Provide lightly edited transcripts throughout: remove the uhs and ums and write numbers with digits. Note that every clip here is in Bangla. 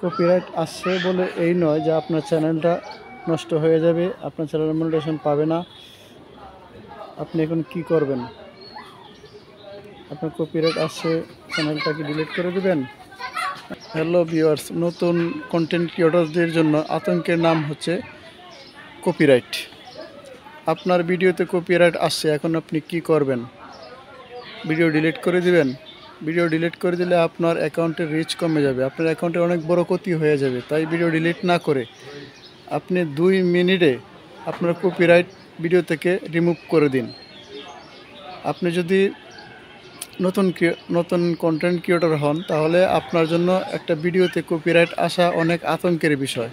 কপিরাইট আসছে বলে এই নয় যে আপনার চ্যানেলটা নষ্ট হয়ে যাবে, আপনার চ্যানেল মনিটাইজেশন পাবে না। আপনি এখন কি করবেন? আপনার কপিরাইট আসছে, চ্যানেলটা কি ডিলিট করে দেবেন? হ্যালো ভিউয়ার্স, নতুন কন্টেন্ট ক্রিয়েটরদের জন্য আতঙ্কের নাম হচ্ছে কপিরাইট। আপনার ভিডিওতে কপিরাইট আসছে, এখন আপনি কি করবেন? ভিডিও ডিলিট করে দিবেন? ভিডিও ডিলিট করে দিলে আপনার অ্যাকাউন্টের রিচ কমে যাবে, আপনার অ্যাকাউন্টে অনেক বড় ক্ষতি হয়ে যাবে। তাই ভিডিও ডিলিট না করে আপনি 2 মিনিটে আপনার কপিরাইট ভিডিও থেকে রিমুভ করে দিন। আপনি যদি নতুন কন্টেন্ট ক্রিয়েটর হন, তাহলে আপনার জন্য একটা ভিডিওতে কপিরাইট আসা অনেক আতঙ্কের বিষয়।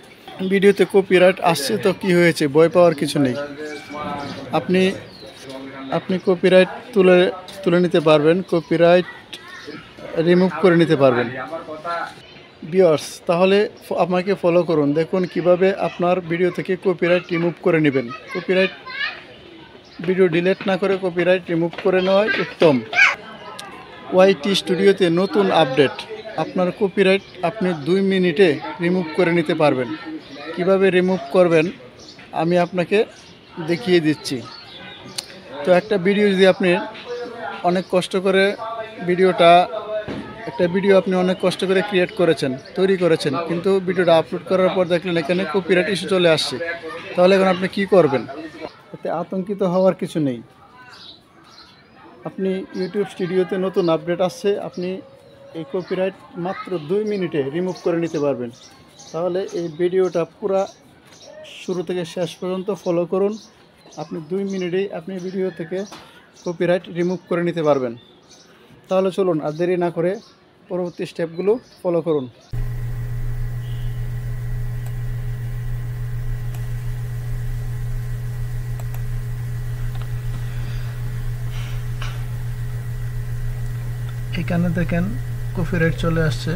ভিডিওতে কপিরাইট আসছে তো কি হয়েছে, ভয় পাওয়ার কিছু নেই। আপনি কপিরাইট তুলে নিতে পারবেন, কপিরাইট রিমুভ করে নিতে পারবেন। ভিউয়ার্স, তাহলে আমাকে ফলো করুন, দেখুন কিভাবে আপনার ভিডিও থেকে কপিরাইট রিমুভ করে নেবেন। কপিরাইট ভিডিও ডিলিট না করে কপিরাইট রিমুভ করে নেওয়াই উত্তম। ওয়াইটি স্টুডিওতে নতুন আপডেট, আপনার কপিরাইট আপনি 2 মিনিটে রিমুভ করে নিতে পারবেন। কিভাবে রিমুভ করবেন আমি আপনাকে দেখিয়ে দিচ্ছি। তো একটা ভিডিও যদি আপনি অনেক কষ্ট করে অনেক কষ্ট করে তৈরি করেছেন, কিন্তু ভিডিওটা আপলোড করার পর দেখলেন এখানে কপিরাইট ইস্যু চলে আসছে, তাহলে এখন আপনি কি করবেন? এতে আতঙ্কিত হওয়ার কিছু নেই। আপনি ইউটিউব স্টুডিওতে নতুন আপডেট আসছে, আপনি এই কপিরাইট মাত্র 2 মিনিটে রিমুভ করে নিতে পারবেন। তাহলে এই ভিডিওটা পুরো শুরু থেকে শেষ পর্যন্ত ফলো করুন, আপনি 2 মিনিটেই আপনি ভিডিও থেকে কপিরাইট রিমুভ করে নিতে পারবেন। তাহলে চলুন আর দেরি না করে পরবর্তী স্টেপগুলো ফলো করুন। এখানে দেখেন কপিরাইট চলে আসছে,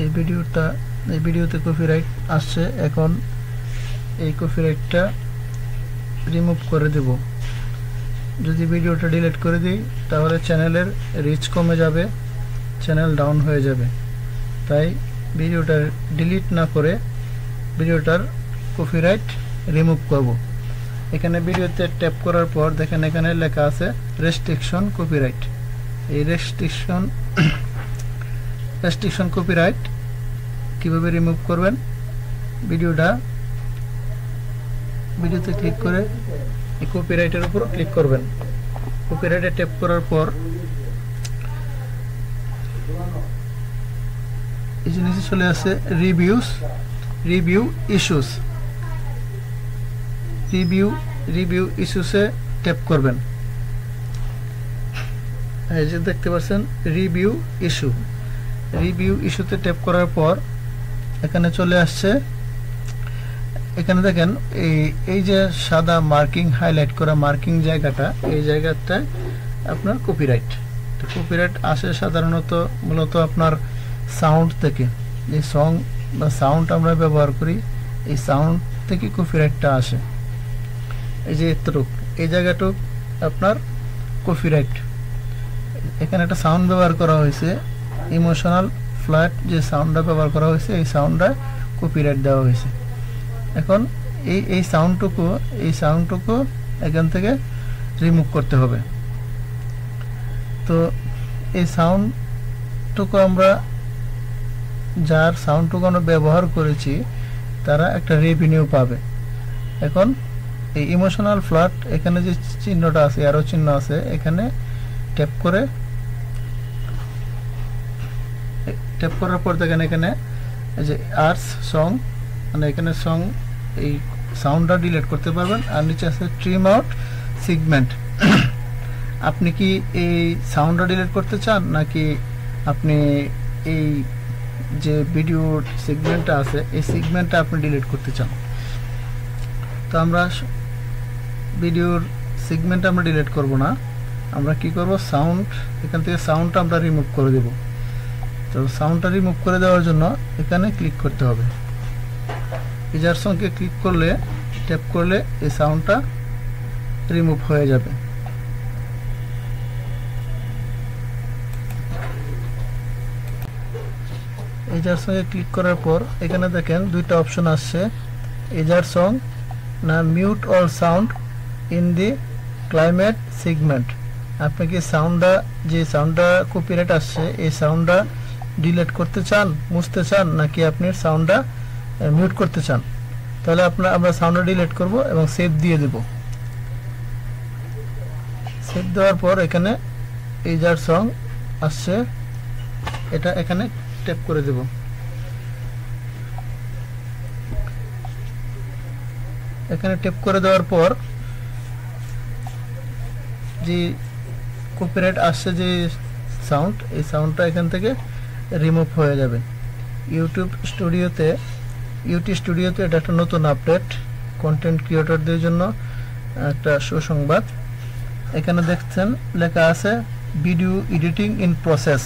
এই ভিডিওতে কপিরাইট আসছে। এখন এই কপিরাইটটা রিমুভ করে দেব। যদি ভিডিওটা ডিলিট করে দিই তাহলে চ্যানেলের রিচ কমে যাবে, চ্যানেল ডাউন হয়ে যাবে। তাই ভিডিওটা ডিলিট না করে ভিডিওটার কপিরাইট রিমুভ করব। এখানে ভিডিওতে ট্যাপ করার পর দেখেন এখানে লেখা আছে রেস্ট্রিকশন কপিরাইট। এই রেস্ট্রিকশন কপিরাইট কিভাবে রিমুভ করবেন? ভিডিওতে ক্লিক করে এই কপিরাইটের উপর ক্লিক করবেন। কপিরাইটে ট্যাপ করার পর এই যে নিচে চলে আসে রিভিউ ইস্যুসে ট্যাপ করবেন। এই যে দেখতে পাচ্ছেন রিভিউ ইস্যুতে ট্যাপ করার পর এখানে চলে আসছে, এখানে দেখেন এই যে সাদা মার্কিং হাইলাইট করা মার্কিং জায়গাটা, এই জায়গাটায় আপনার কপিরাইট। তো কপিরাইট আসে সাধারণত মূলত আপনার সাউন্ড থেকে, এই সং বা সাউন্ড আমরা ব্যবহার করি, এই সাউন্ড থেকে কপিরাইটটা আসে। এই যে এই জায়গাটুক আপনার কপিরাইট। এখানে একটা সাউন্ড ব্যবহার করা হয়েছে, ইমোশনাল ফ্ল্যাট যে সাউন্ডটা ব্যবহার করা হয়েছে, এই সাউন্ডটা কপিরাইট দেওয়া হয়েছে। এখন এই সাউন্ডটুকু এখান থেকে রিমুভ করতে হবে। তো এই সাউন্ডটুকু যার সাউন্ডটুকু আমরা ব্যবহার করেছি তারা একটা রেভিনিউ পাবে। এখন এই ইমোশনাল ফ্ল্যাট এখানে যে চিহ্নটা আছে, আরো চিহ্ন আছে, এখানে ট্যাপ করার পর দেখেন এখানে এই যে আর্টস সং, মানে এখানে সং, এই সাউন্ডটা ডিলিট করতে পারবেন। আর নিচে আছে ট্রিম আউট সেগমেন্ট। আপনি কি এই সাউন্ডটা ডিলিট করতে চান, নাকি আপনি এই যে ভিডিওর সেগমেন্টটা আছে এই সেগমেন্টটা আপনি ডিলিট করতে চান? তো আমরা ভিডিওর সেগমেন্টটা আমরা ডিলিট করব না, আমরা কি করব, সাউন্ড, এখান থেকে সাউন্ডটা আমরা রিমুভ করে দেব। তো সাউন্ডটা রিমুভ করে দেওয়ার জন্য এখানে ক্লিক করতে হবে। ইজার সঙ্গে ক্লিক করলে, ট্যাপ করলে এই সাউন্ডটা রিমুভ হয়ে যাবে। এজার সঙ্গে ক্লিক করার পর এখানে দেখেন দুইটা অপশন আসছে, এজার সং না mute all sound in the climate segment. আপনি কি যে সাউন্ডটা কপিরাইট আসছে এই সাউন্ডটা ডিলিট করতে চান, মুছতে চান, নাকি আপনি সাউন্ডটা মিউট করতে চান? তাহলে আমরা সাউন্ডটা ডিলিট করব এবং সেভ দিয়ে দেব। সেভ দেওয়ার পর এখানে এজার সং আসছে, এটা এখানে ট্যাপ করে দেব। এখানে ট্যাপ করে দেওয়ার পর যে কপিরাইট আসছে যে সাউন্ড, এই সাউন্ডটা এখান থেকে রিমুভ হয়ে যাবে। ইউটিউব স্টুডিওতে এটা একটা নতুন আপডেট, কন্টেন্ট ক্রিয়েটরদের জন্য একটা সুসংবাদ। এখানে দেখছেন লেখা আছে ভিডিও এডিটিং ইন প্রসেস,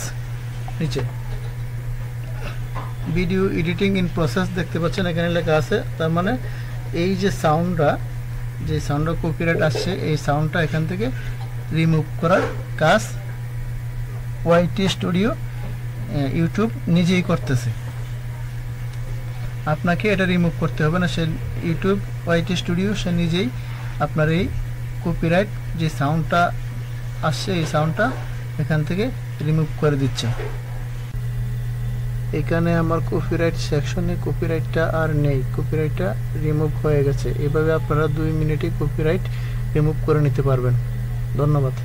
নিচে ভিডিও এডিটিং ইন প্রসেস দেখতে পাচ্ছেন এখানে লেখা আছে। তার মানে এই যে সাউন্ডটা কপিরাইট আসছে এই সাউন্ডটা এখান থেকে রিমুভ করার কাজ ওয়াইটি স্টুডিও ইউটিউব নিজেই করতেছে। আপনাকে এটা রিমুভ করতে হবে না, সে ইউটিউব ওয়াইটি স্টুডিও সে নিজেই আপনার এই কপিরাইট যে সাউন্ডটা আসছে এই সাউন্ডটা এখান থেকে রিমুভ করে দিচ্ছে। এখানে আমার কপিরাইট সেকশনে কপিরাইটটা আর নেই, কপিরাইটটা রিমুভ হয়ে গেছে। এভাবে আপনারা 2 মিনিটে কপিরাইট রিমুভ করে নিতে পারবেন। ধন্যবাদ।